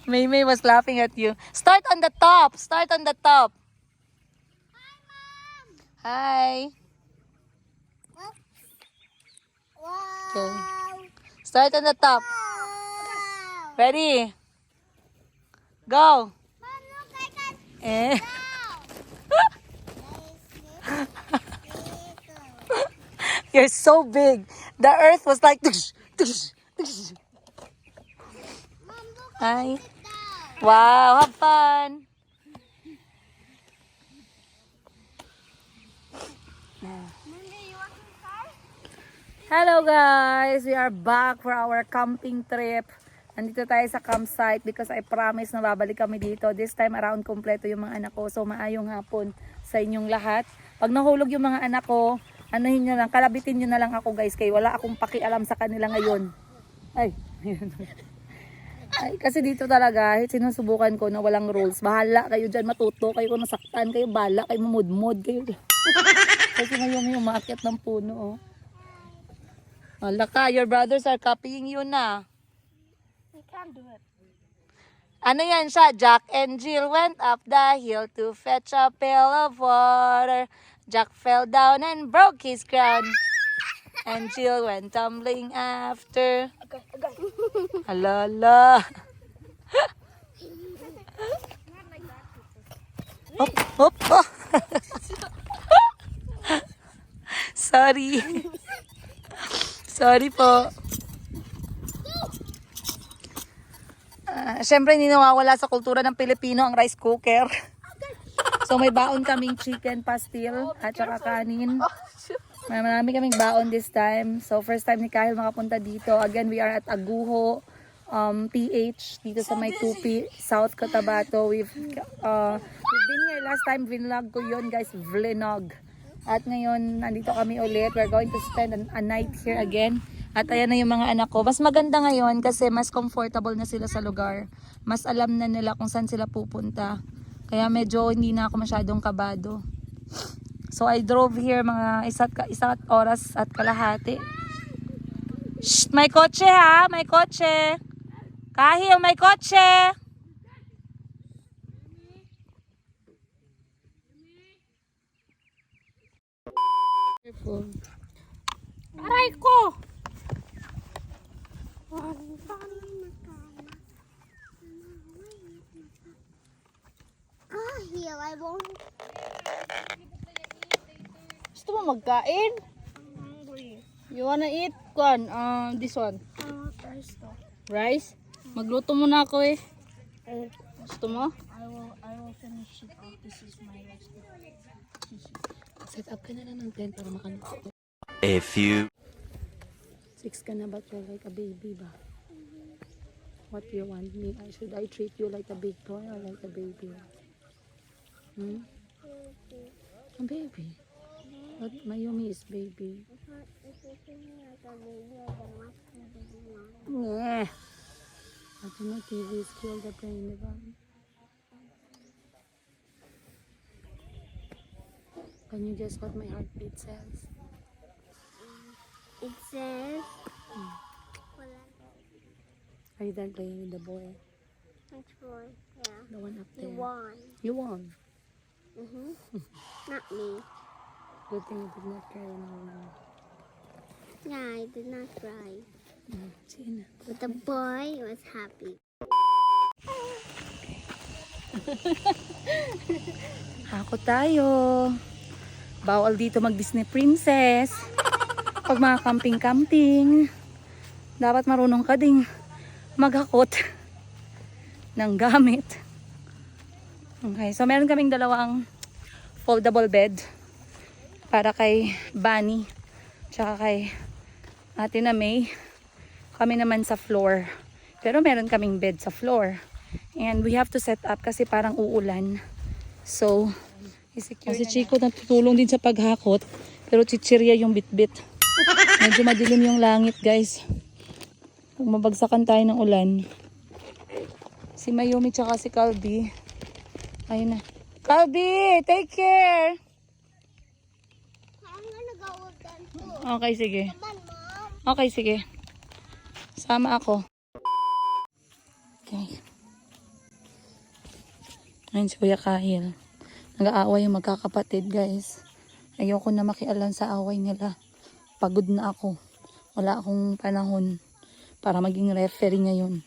May was laughing at you. Start on the top. Start on the top. Hi. Okay. Start on the top. Ready? Go. Eh. You're so big. The earth was like tush, tush, tush. Hi. Wow, have fun. Hello guys, we are back for our camping trip. Nandito tayo sa campsite because I promise na babalik kami dito. This time around kompleto yung mga anak ko. So maayong hapon sa inyong lahat. Pag nahulog yung mga anak ko, anuhin nyo lang, kalabitin nyo na lang ako guys. Kaya wala akong pakialam sa kanila ngayon. Ay, ay, kasi dito talaga, sinusubukan ko na walang rules. Bahala kayo dyan, matuto kayo kung nasaktan kayo, bala kayo, mamudmod kayo. Kasi ngayon yung umakyat ng puno. Oh. Wala ka, your brothers are copying you na. I can't do it. Ano yan siya? Jack and Jill went up the hill to fetch a pail of water. Jack fell down and broke his crown. And Jill went tumbling after. Hala, hala. Hop, hop, hop. Sorry. Sorry po. Siyempre, hindi nawawala sa kultura ng Pilipino ang rice cooker. So, may baon kaming chicken pastil at saka kanin. Marami kaming baon this time. So, first time ni Kyle makapunta dito. Again, we are at Aguho, PH, dito sa may Tupi, South Cotabato. We've been here last time, vlog ko yun guys, vlog. At ngayon, nandito kami ulit. We're going to spend a night here again. At ayan na yung mga anak ko. Mas maganda ngayon kasi mas comfortable na sila sa lugar. Mas alam na nila kung saan sila pupunta. Kaya medyo hindi na ako masyadong kabado. So I drove here mga isa't oras at kalahati. Shh! May kotse ha! May kotse! Kahil may kotse! Aray ko! Here, I won't. Gusto mo magkain? I'm hungry. You wanna eat? Kuan, this one. I want rice though. Rice? Magluto muna ako eh. Gusto mo? I will finish it off. This is my rice. Set up ka na lang ng tent para makaluto. A few 6 ka na ba? You're like a baby ba? What do you want me? Should I treat you like a big boy or like a baby? A baby. But Mayumi is baby. Yeah. I don't know, TV is kill the brain, diba? Can you guess what my heartbeat says? It says. Are you done playing with the boy? Which one? Yeah. The one up there. You won. You won. Not me. Good thing you did not cry when I won. Yeah, I did not cry. Sige na. But the boy was happy. Ako tayo. Bawal dito mag Disney princess. Pag mga camping-camping, dapat marunong ka ding maghakot ng gamit. Okay, so meron kaming dalawang foldable bed para kay Bunny tsaka kay Ate na May. Kami naman sa floor. Pero meron kaming bed sa floor. And we have to set up kasi parang uulan. So, si Chico natutulong din sa paghakot. Pero chichirya yung bitbit. Medyo madilim yung langit guys. Kung mabagsakan tayo ng ulan. Si Mayumi tsaka si Calby. Ayun na. Calby, take care! I'm gonna go with them too. Okay, sige. Come on, Mom. Okay, sige. Sama ako. Okay. Ayun si Kuya Kahil. Nag-aaway yung magkakapatid, guys. Ayoko na makialam sa away nila. Pagod na ako. Wala akong panahon para maging referee ngayon.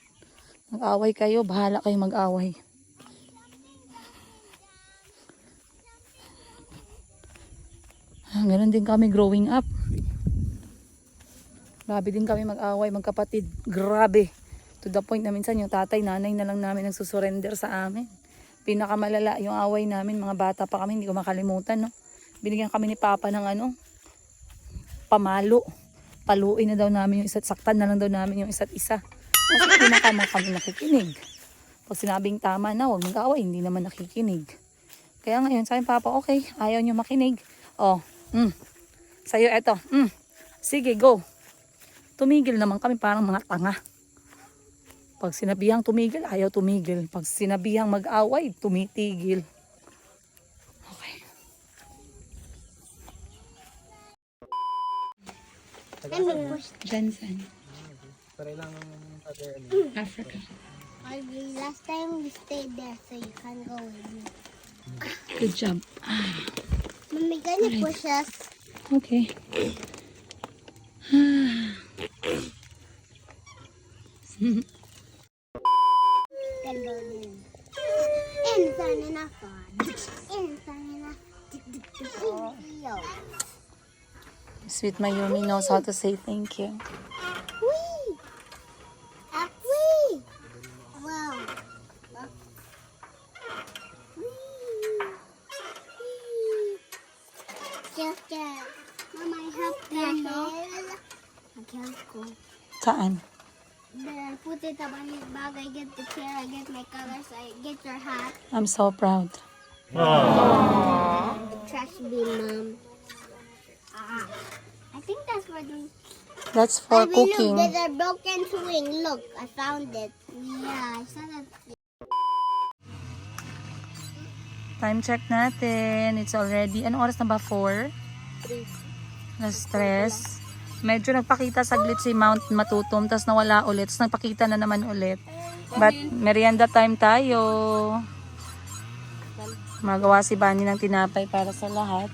Mag-away kayo, bahala kayo mag-away. Ganon din kami growing up. Grabe din kami mag-away, magkapatid. Grabe. To the point na minsan yung tatay, nanay na lang namin nagsusurrender sa amin. Pinakamalala yung away namin, mga bata pa kami, hindi ko makalimutan, no? Binigyan kami ni Papa ng pamalo. Paluin na daw namin yung isa't, saktan na lang daw namin yung isa't isa. Kasi pinaka kami nakikinig. Pag sinabing tama na, huwag mag-away, hindi naman nakikinig. Kaya ngayon, sabi Papa, okay, ayaw nyo makinig. Oh, sa'yo eto, sige, go. Tumigil naman kami parang mga tanga. Pag sinabihang tumigil, ayaw tumigil. Pag sinabihang mag-away, tumitigil. Okay. Jensen. Africa. Last time we stayed there, so you can go with me. Good job. Mommy, can you push us? Okay. Can go in. Inside enough fun. Inside enough. Sweet Mayumi knows how to say thank you. Wee! Wee! Wow. Just Mama, I have pencil. Okay, let's go. Saan? Then put it up on his bag. I get the chair. I get my colors. I get your hat. I'm so proud. The trash bin, Mom. I think that's for the. That's for Look, cooking. there's a broken swing. Look, I found it. Yeah, I saw that. Time check natin. It's already, anong oras na ba? 4? 3. Medyo nagpakita saglit si Mount Matutum, tapos nawala ulit, tapos nagpakita na naman ulit. But merienda time tayo. Magawa si Bani ng tinapay para sa lahat.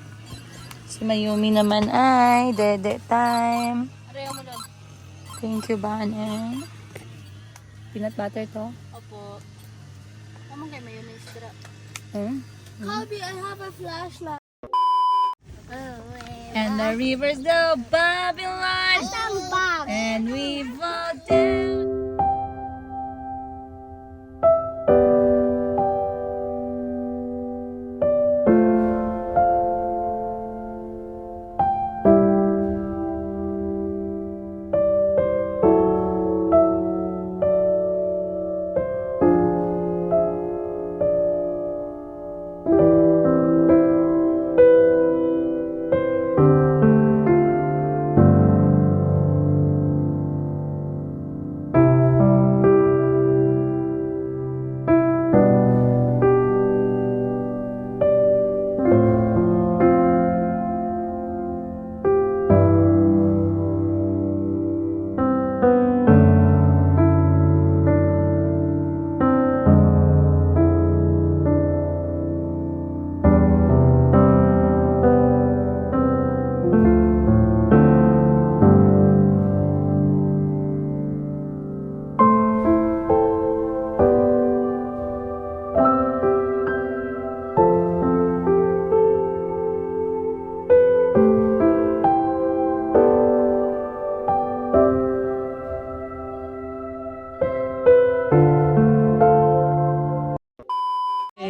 Si Mayumi naman ay dede time. Areho mo doon. Thank you, Bani. Peanut butter to. Opo. Tama kayo mayonnaise tira. Kobe, I have a flashlight. And the rivers go Babylon. Some bag. And we fall down.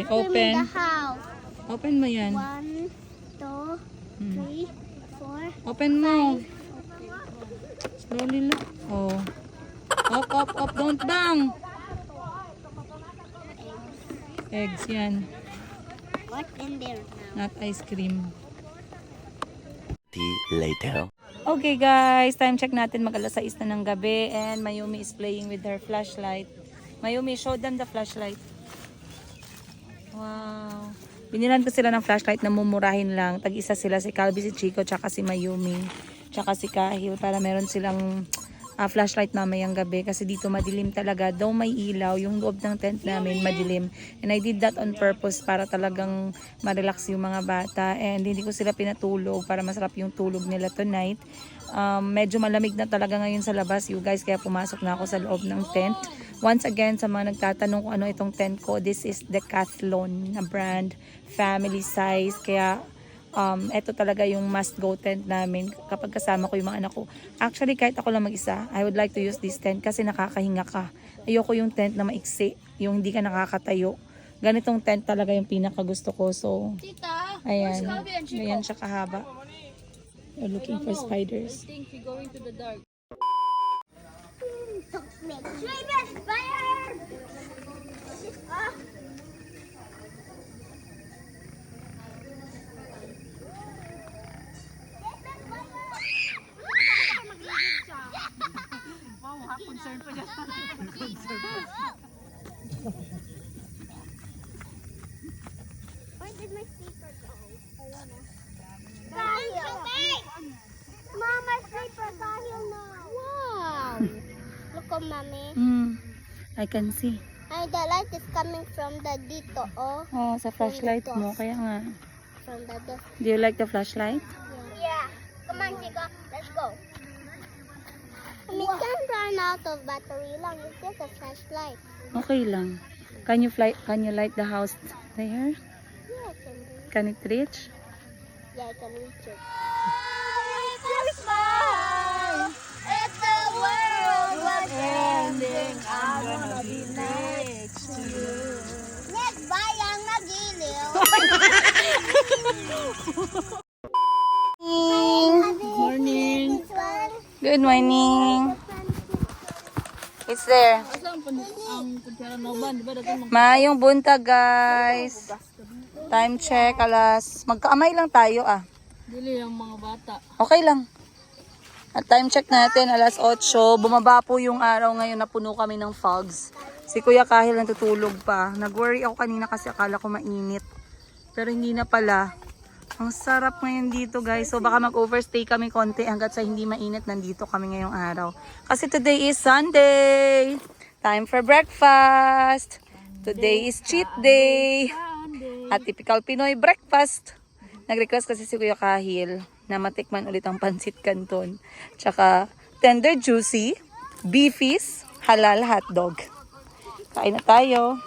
Open. The house. Open mo yan. 1, 2, 3, 4. Open mo. Slowly lang. Oh. Up. Don't bang. Eggs yan. What's in there now? Not ice cream. Later. Okay guys, time check natin, mag alas 6 na ng gabi and Mayumi is playing with her flashlight. Mayumi, show them the flashlight. Wow. Binilan ko sila ng flashlight na mumurahin lang. Tag-isa sila, si Calvi, si Chico, tsaka si Mayumi, tsaka si Kahil, para meron silang flashlight mamayang gabi kasi dito madilim talaga. Daw may ilaw, yung loob ng tent namin madilim. And I did that on purpose para talagang ma-relax yung mga bata. And hindi ko sila pinatulog para masarap yung tulog nila tonight. Medyo malamig na talaga ngayon sa labas, you guys, kaya pumasok na ako sa loob ng tent. Once again, sa mga nagtatanong kung ano itong tent ko, this is Decathlon na brand, family size. Kaya ito talaga yung must go tent namin kapag kasama ko yung mga anak ko. Actually, kahit ako lang mag-isa, I would like to use this tent kasi nakakahinga ka. Ayoko yung tent na maiksi, yung hindi ka nakakatayo. Ganitong tent talaga yung pinaka gusto ko. So, Tita, ayan. Bobby and Chico? Ayan siya kahaba. You're looking for spiders. I think we're going to the dark. Streamers, fire! Ah. Where did my sleeper go? Kahil. Mom, my sleeper kahil na. Wow. Look at mommy. I can see. And the light is coming from the dito, oh. Oh, sa flashlight mo. Kaya nga. From the dust. Do you like the flashlight? Yeah. Come on, Chico. Let's go. We can't run out of battery lang. It's just a flashlight. Okay lang. Can you light the house there? Yeah, I can do it. Can it reach? Yeah, I can reach it. Christmas! It's the world was ending. I'm gonna be next to you. Next bayang nagiliw. Morning. This one. Good morning. It's there. Asa ang kutsara noban, di ba dati mag Mayong buntag, guys. Time check, alas. Magkaamay lang tayo, ah. dili ang mga bata. Okay lang. At time check natin, alas 8. Bumaba po yung araw ngayon, napuno kami ng fogs. Si Kuya Kahil natutulog pa. Nag-worry ako kanina kasi akala ko mainit. Pero hindi na pala. Ang sarap ngayon dito, guys. So baka mag-overstay kami konti hanggat sa hindi mainit. Nandito kami ngayong araw. Kasi today is Sunday. Time for breakfast. Today is cheat day. At typical Pinoy breakfast. Nag-request kasi si Kuya Kahil na matikman ulit ang pansit canton. Tsaka tender juicy, beefies, halal hotdog. Kain na tayo.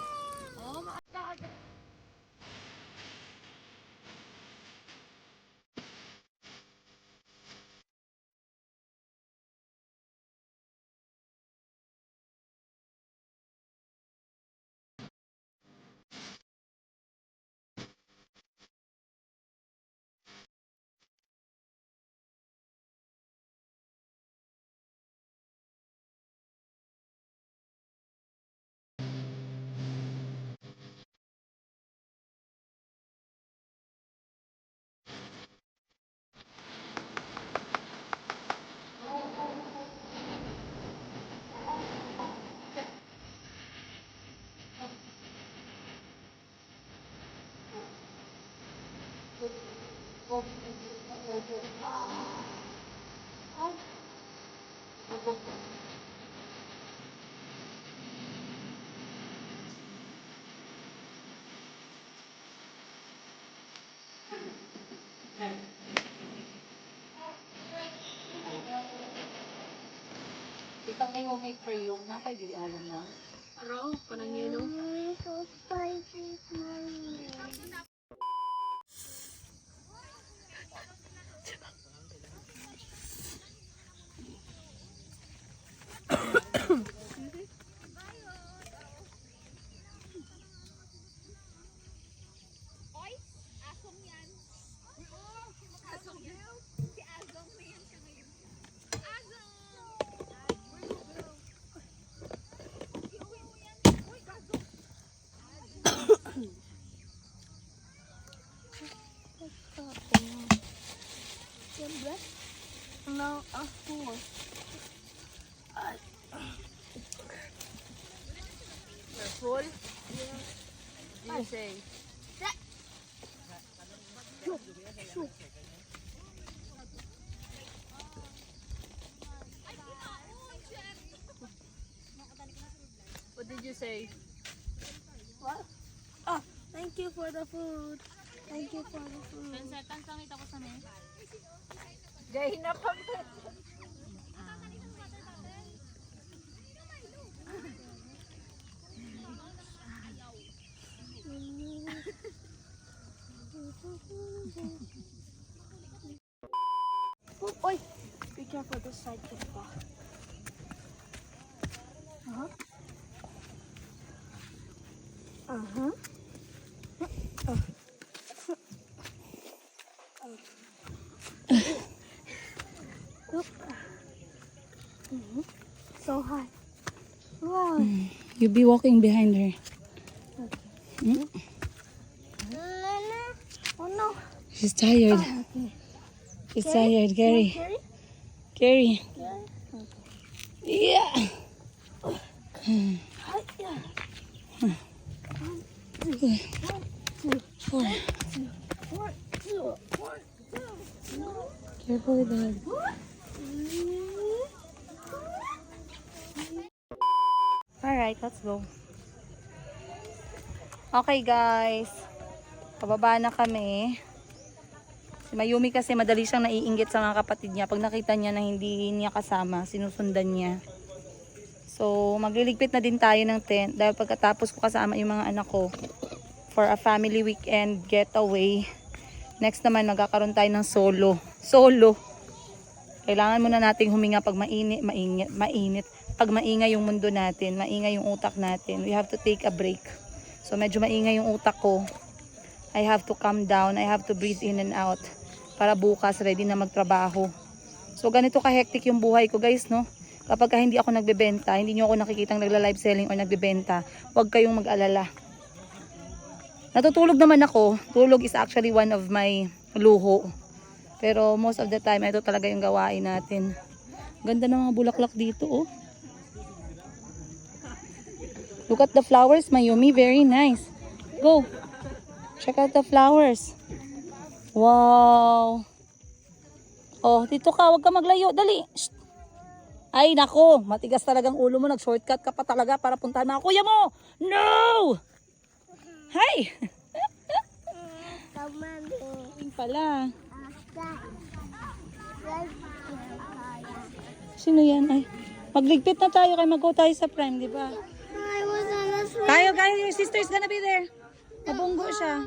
Itang may make for you. Nakay alam na. Pero panangino. So spicy, mommy. No, ako. You're full? Yeah. You say. What? Oh, thank you for the food. Thank you for the food. Pensetan kami tapos na eh. Oi, be careful this side can fall. So high. Wow. You be walking behind her. Oh no. She's tired. Okay. She's tired, Gary. Carry? Gary. Yeah. Four. Careful with that. Alright, let's go. Okay guys. Pababa na kami. Si Mayumi kasi madali siyang naiinggit sa mga kapatid niya. Pag nakita niya na hindi niya kasama, sinusundan niya. So, magliligpit na din tayo ng tent. Dahil pagkatapos ko kasama yung mga anak ko for a family weekend getaway. Next naman, magkakaroon tayo ng solo. Solo. Kailangan muna nating huminga pag mainit. Pag maingay yung mundo natin, maingay yung utak natin. We have to take a break. So, medyo maingay yung utak ko. I have to calm down. I have to breathe in and out. Para bukas, ready na magtrabaho. So, ganito ka-hectic yung buhay ko, guys, no? Kapag hindi ako nagbebenta, hindi nyo ako nakikitang nagla-live selling o nagbebenta, huwag kayong mag-alala. Natutulog naman ako. Tulog is actually one of my luho. Pero most of the time, ito talaga yung gawain natin. Ganda ng mga bulaklak dito, oh. Look at the flowers, Mayumi. Very nice. Go. Check out the flowers. Wow. Oh, dito ka. Huwag ka maglayo. Dali. Shh. Ay, nako. Matigas talagang ulo mo. Nag-shortcut ka pa talaga para puntahan mga kuya mo. No! Hi! Yung pala. Sino yan? Ay, magligpit na tayo kay mag-go tayo sa Prime, di ba? I was on the swing. Kayo, your sister's gonna be there. Nabunggo siya.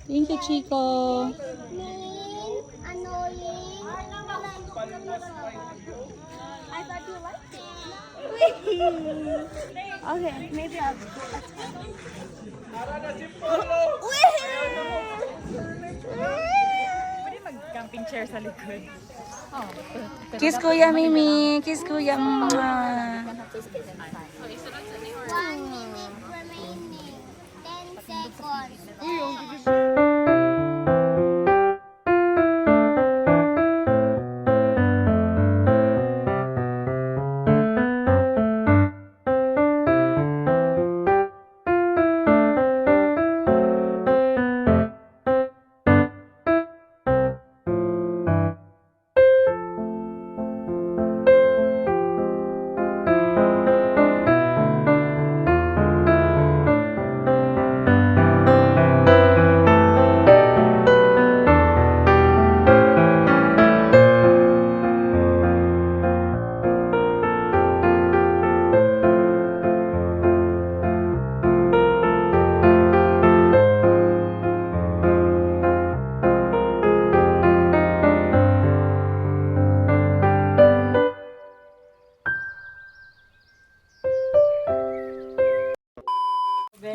Thank you, Chico. Mean, annoying. I thought you liked it. Okay, maybe I'll do it. Camping chair sa likod. Kiss Kuya Mimi. Kiss Kuya Mama. 1 minute remaining. 10 seconds.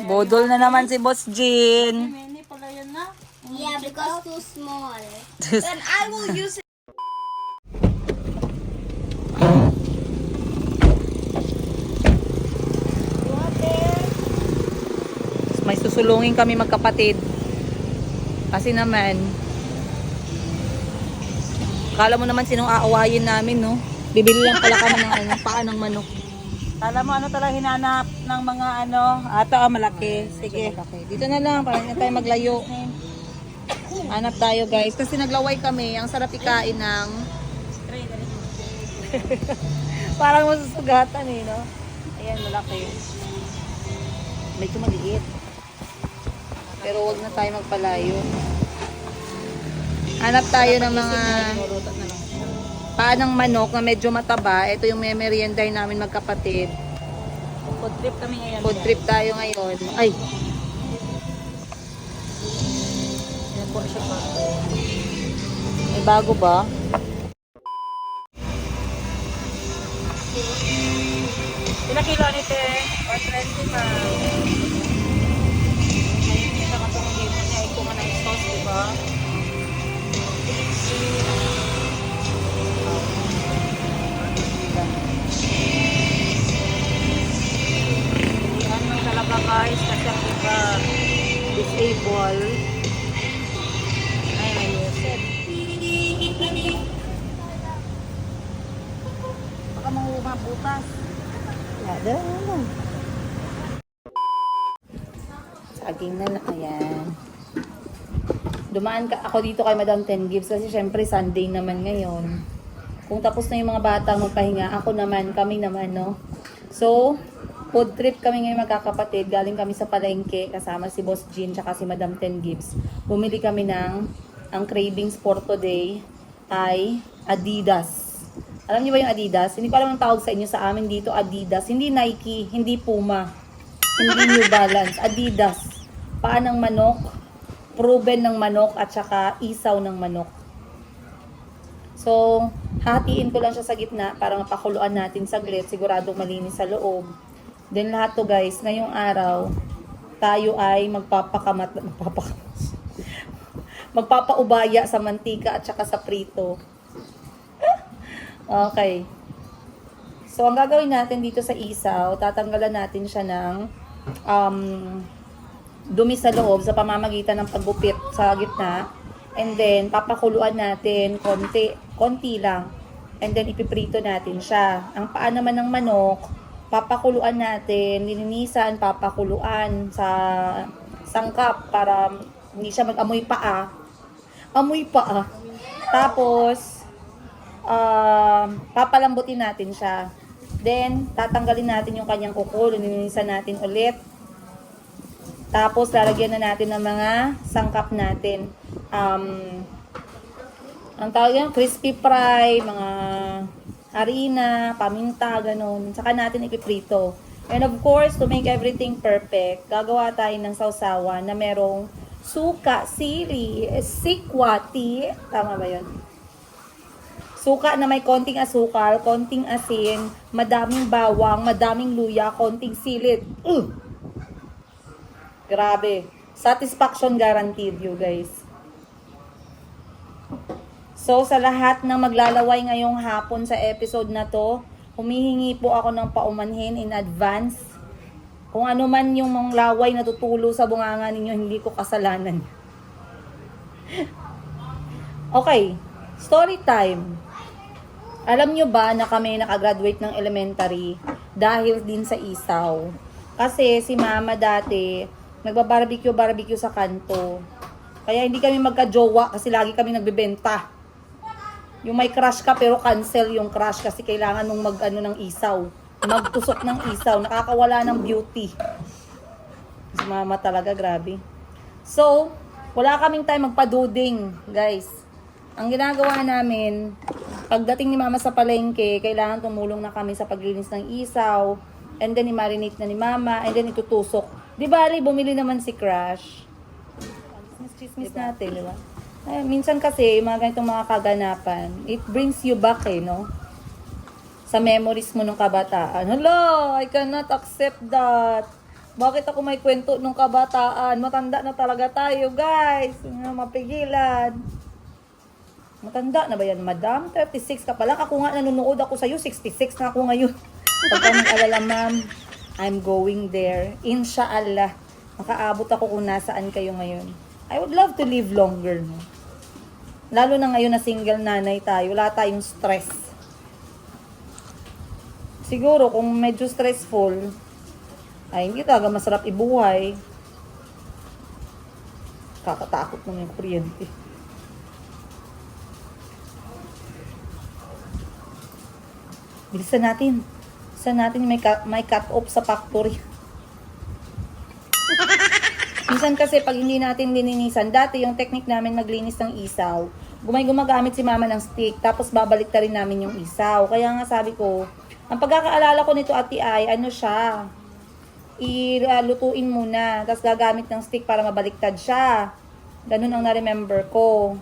Bodol na naman si Boss Jean. Mini pala yan na. Yeah, because too small. Then I will use it. May susulungin kami magkapatid. Kasi naman, kala mo naman sinong aawayin namin, no? Bibili lang pala kami ng ano, paa ng manok. Kala mo ano talaga hinanap ng mga ano, ato malaki. Sige. Dito na lang, para hindi tayo maglayo. Hanap tayo, guys. Kasi naglaway kami. Ang sarap ikain ng... Parang masusugatan eh, no? Ayan, malaki. Medyo maliit. Pero wag na tayo magpalayo. Hanap tayo ng mga Lutot na lang. paanang manok na medyo mataba. Ito yung merienda namin magkapatid. Food trip kami ngayon. Food trip tayo ngayon. Ay, Yan po siya pa. may bago ba? Ilang kilo nito eh? 120 pa. Ngayon yung nakatungong dito niya. Ito nga na yung sauce, diba? Yan mo talaga guys. Kasi ang iba disable. Ay, may lucid. Baka mabutas. Yada na. Saging na lang. Ayan. Dumaan ako dito kay Madam Ten Gibbs kasi syempre Sunday naman ngayon. Kung tapos na yung mga bata magpahinga, ako naman, kami naman, no? So, food trip kami ngayon magkakapatid. Galing kami sa palengke kasama si Boss Jean tsaka si Madam Ten Gibbs. Bumili kami ng, ang cravings for today ay Adidas. Alam niyo ba yung Adidas? Hindi ko alam ang tawag sa inyo, sa amin dito Adidas. Hindi Nike, hindi Puma, hindi New Balance. Adidas. Paan ng manok, proven ng manok, at saka isaw ng manok. So, hatiin ko lang siya sa gitna para mapakuluan natin saglit. Siguradong malinis sa loob. Then lahat to guys, ngayong araw, tayo ay magpapaubaya sa mantika at saka sa prito. Okay. So, ang gagawin natin dito sa isaw, tatanggalan natin siya ng dumi sa loob sa pamamagitan ng paggupit sa gitna. And then, papakuluan natin konti lang. And then, ipiprito natin siya. Ang paa naman ng manok, papakuluan natin, lilinisan, papakuluan sa sangkap para hindi siya mag-amoy paa. Amoy paa. Tapos, papalambutin natin siya. Then, tatanggalin natin yung kanyang kuko, lilinisan natin ulit. Tapos, lalagyan na natin ng mga sangkap natin. Ang tawag yan, crispy fry, mga harina, paminta, ganun. Saka natin ipiprito. And of course, to make everything perfect, gagawa tayo ng sausawan na merong suka, sili, sikwati. Tama ba yun? Suka na may konting asukal, konting asin, madaming bawang, madaming luya, konting silit. Grabe. Satisfaction guaranteed you guys. So, sa lahat ng maglalaway ngayong hapon sa episode na to, humihingi po ako ng paumanhin in advance. Kung ano man yung mga laway na tutulo sa bunganga ninyo, hindi ko kasalanan. Okay, story time. Alam nyo ba na kami nakagraduate ng elementary dahil din sa isaw? Kasi si mama dati, nagbabarbecue sa kanto. Kaya hindi kami magka-jowa kasi lagi kami nagbebenta. Yung may crush ka pero cancel yung crush kasi kailangan mong ng isaw. Magtusok ng isaw. Nakakawala ng beauty. Si mama talaga, grabe. So, wala kaming time magpaduding, guys. Ang ginagawa namin, pagdating ni mama sa palengke, kailangan tumulong na kami sa paglinis ng isaw. And then, i-marinate na ni mama. And then, itutusok. Di bali, bumili naman si Crush. Chismis natin, di ba? Ay, minsan kasi, mga ganitong mga kaganapan, it brings you back no? Sa memories mo nung kabataan. Hala, I cannot accept that. Bakit ako may kwento nung kabataan? Matanda na talaga tayo, guys. Mapigilan. Matanda na ba yan, madam? 36 ka pa lang. Ako nga, nanonood ako sa'yo. 66 na ako ngayon. Pagka mag-alala, ma'am, I'm going there. Insha'Allah. Makaabot ako kung nasaan kayo ngayon. I would love to live longer, no? Lalo na ngayon na single nanay tayo, wala tayong stress. Siguro kung medyo stressful, ay hindi talaga masarap ibuhay. Kakatakot naman yung kuryente. Bilisan natin. Bilisan natin may cut off sa factory. Minsan kasi pag hindi natin lininisan, dati yung technique namin maglinis ng isaw, gumagamit si mama ng stick, tapos babalik rin namin yung isaw. Kaya nga sabi ko, ang pagkakaalala ko nito ate ay, ano siya, ilutuin muna, tapos gagamit ng stick para mabaliktad siya. Ganun ang na-remember ko.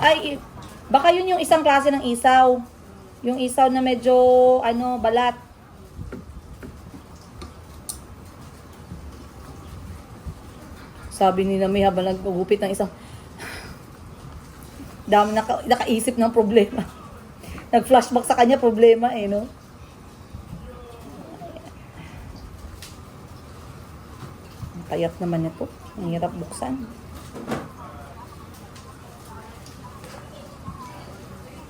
Ay, baka yun yung isang klase ng isaw. Yung isaw na medyo, balat. Sabi ni Nami habang nagugupit ng isang dami nakaisip ng problema. Nag-flashback sa kanya problema no? Ang payat naman ito. Ang hirap buksan.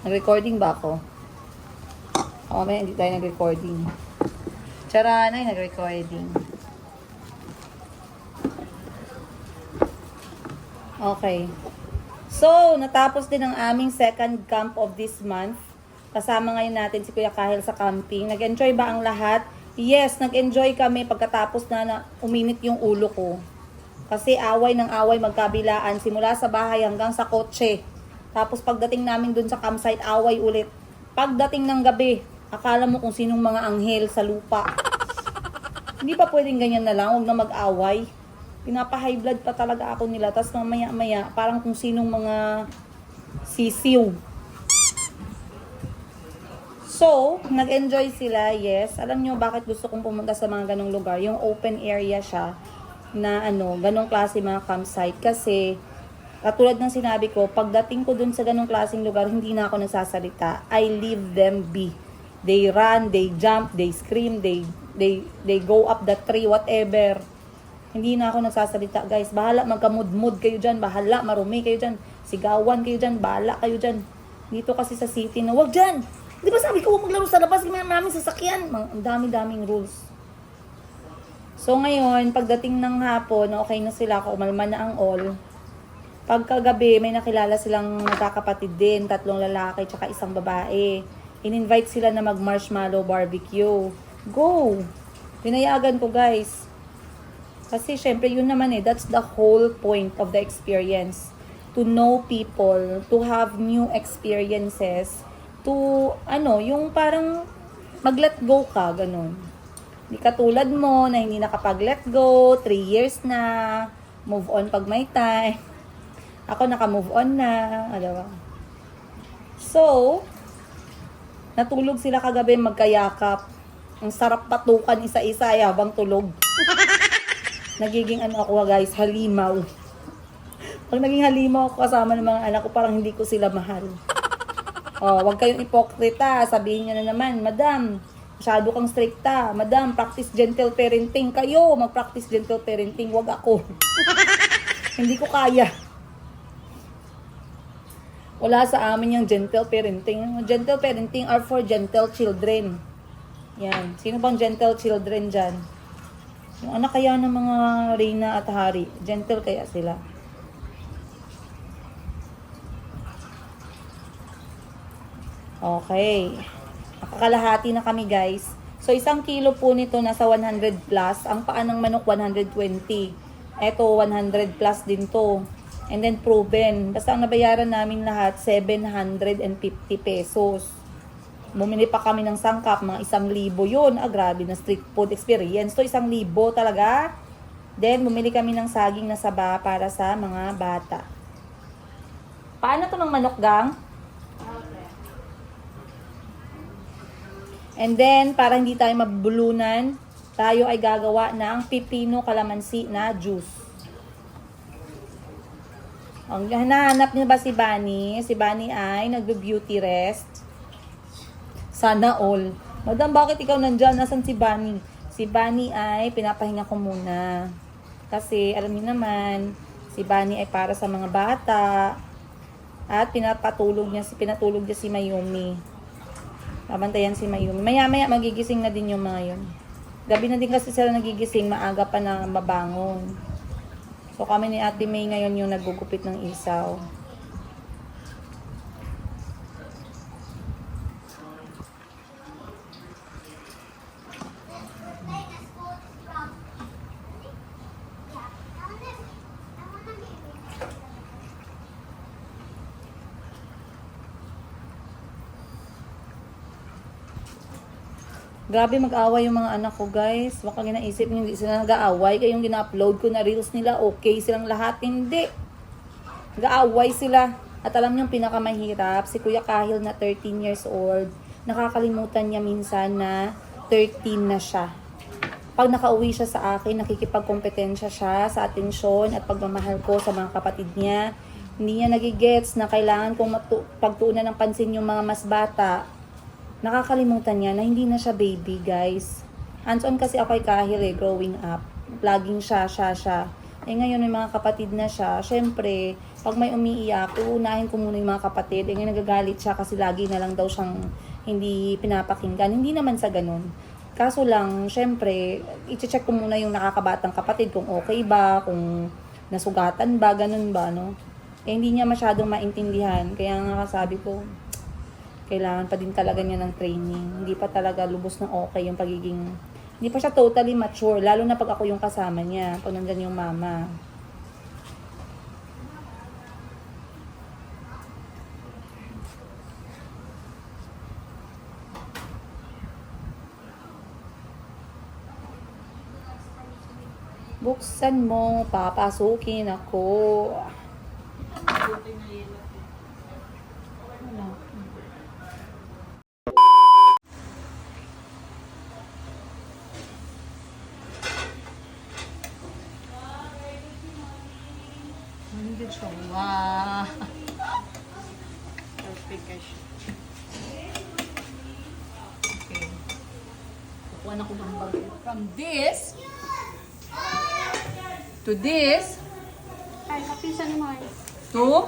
Nag-recording ba ako? Mamaya hindi tayo nag-recording. Charanay, nag-recording. Okay. So, natapos din ang aming second camp of this month. Kasama ngayon natin si Kuya Kahil sa camping. Nag-enjoy ba ang lahat? Yes, nag-enjoy kami pagkatapos na uminit yung ulo ko. Kasi away ng away magkabilaan simula sa bahay hanggang sa kotse. Tapos pagdating namin dun sa campsite, away ulit. Pagdating ng gabi, akala mo kung sinong mga anghel sa lupa. Hindi pa pwedeng ganyan na lang, huwag na mag-away. Pinapa-high blood pa talaga ako nila. Tapos mamaya-maya, parang kung sinong mga sisiw. So, nag-enjoy sila, yes. Alam nyo bakit gusto kong pumunta sa mga ganong lugar? Yung open area siya na ganong klase mga campsite. Kasi, katulad ng sinabi ko, pagdating ko dun sa ganong klaseng lugar, hindi na ako nagsasalita. I leave them be. They run, they jump, they scream, they go up the tree, whatever. Hindi na ako nagsasalita, guys. Bahala, magkamudmud kayo dyan. Bahala, marumi kayo dyan. Sigawan kayo dyan. Bahala kayo dyan. Dito kasi sa city na, wag dyan! Di ba sabi ko, huwag maglaro sa labas. Maraming sasakyan. Ang dami-daming rules. So ngayon, pagdating ng hapon, okay na sila. Kumalma na ang all. Pagkagabi, may nakilala silang magkakapatid din. 3 lalaki, tsaka 1 babae. In-invite sila na mag-marshmallow barbecue. Go! Pinayagan ko, guys. Kasi syempre yun naman that's the whole point of the experience. To know people, to have new experiences, to yung parang mag-let go ka, ganun. Di katulad mo na hindi nakapag-let go, 3 years na, move on pag may time. Ako naka-move on na, diba? So, natulog sila kagabi magkayakap. Ang sarap patukan isa-isa habang tulog. Nagiging ako guys, halimaw. Pag naging halimaw ako kasama ng mga anak ko, parang hindi ko sila mahal. Wag kayong ipokrita. Sabihin nyo na naman, Madam, masyado kang stricta. Madam, practice gentle parenting. Kayo, mag-practice gentle parenting. Wag ako. Hindi ko kaya. Wala sa amin yung gentle parenting. Gentle parenting are for gentle children. Yan. Sino bang gentle children dyan? Yung anak kaya ng mga reyna at hari, gentle kaya sila. Okay. Nakakalahati na kami, guys. So, 1 kilo po nito nasa 100 plus. Ang paa ng manok 120. Ito 100 plus din to. And then proven. Basta ang nabayaran namin lahat 750 pesos. Bumili pa kami ng sangkap, mga 1,000 yun. Grabe na street food experience. So, 1,000 talaga. Then, bumili kami ng saging na saba para sa mga bata. Paano to ng manok, gang? And then, para hindi tayo mabulunan, tayo ay gagawa ng pipino kalamansi na juice. Ang hinahanap niyo ba si Bunny? Si Bunny ay nagbe-beauty rest. Sana all. Madam, bakit ikaw nandyan? Nasaan si Bunny? Si Bunny ay pinapahinga ko muna. Kasi alam niyo naman, si Bunny ay para sa mga bata. At pinatulog niya si Mayumi. Pabantayan si Mayumi. Maya-maya magigising na din yung mga yun. Gabi na din kasi sila nagigising, maaga pa na mabangon. So kami ni Ate May ngayon yung naggugupit ng isaw. Grabe mag-away yung mga anak ko, guys. Baka ginaisip nyo, hindi sila nag-aaway. Kayong gina-upload ko na reels nila, okay silang lahat. Hindi. Nag-aaway sila. At alam nyo, pinakamahirap, si Kuya Kahil na 13 years old, nakakalimutan niya minsan na 13 na siya. Pag nakauwi siya sa akin, nakikipagkompetensya siya sa atensyon at pagmamahal ko sa mga kapatid niya. Hindi niya nagigets na kailangan kong pagtuunan ng pansin yung mga mas bata. Nakakalimutan niya na hindi na siya baby, guys. Hands-on kasi ako kay Kahil growing up. Laging siya. Ngayon may mga kapatid na siya. Syempre, pag may umiiyak, uunahin ko muna yung mga kapatid. Ngayon nagagalit siya kasi lagi na lang daw siyang hindi pinapakinggan. Hindi naman sa ganun. Kaso lang, syempre, i-check ko muna yung nakakabatang kapatid kung okay ba, kung nasugatan ba, ganun ba, no? Hindi niya masyadong maintindihan. Kaya nga sabi ko, kailangan pa din talaga niya ng training. Hindi pa talaga lubos na okay yung pagiging... Hindi pa siya totally mature. Lalo na pag ako yung kasama niya. Pag nandyan yung mama. Buksan mo. Papasukin ako. Nandun siya. Wow. Perfect ka siya. Okay. Kukuha na ko ng bag. From this to this Ay, kapisan mo. to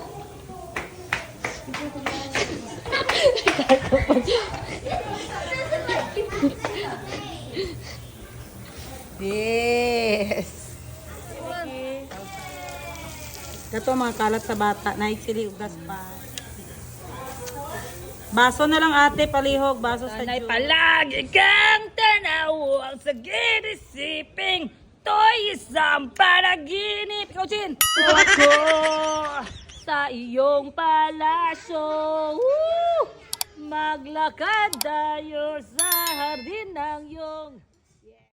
this. Ito mga kalat sa bata. Naisili ugas pa. Baso na lang ate, palihog. Baso sa Sana'y juice. palagi kang tanaw ang sagid isiping to'y isang panaginip. Ikaw, Chin! Ako sa iyong palasyo. Woo! Maglakad tayo sa hardin ng iyong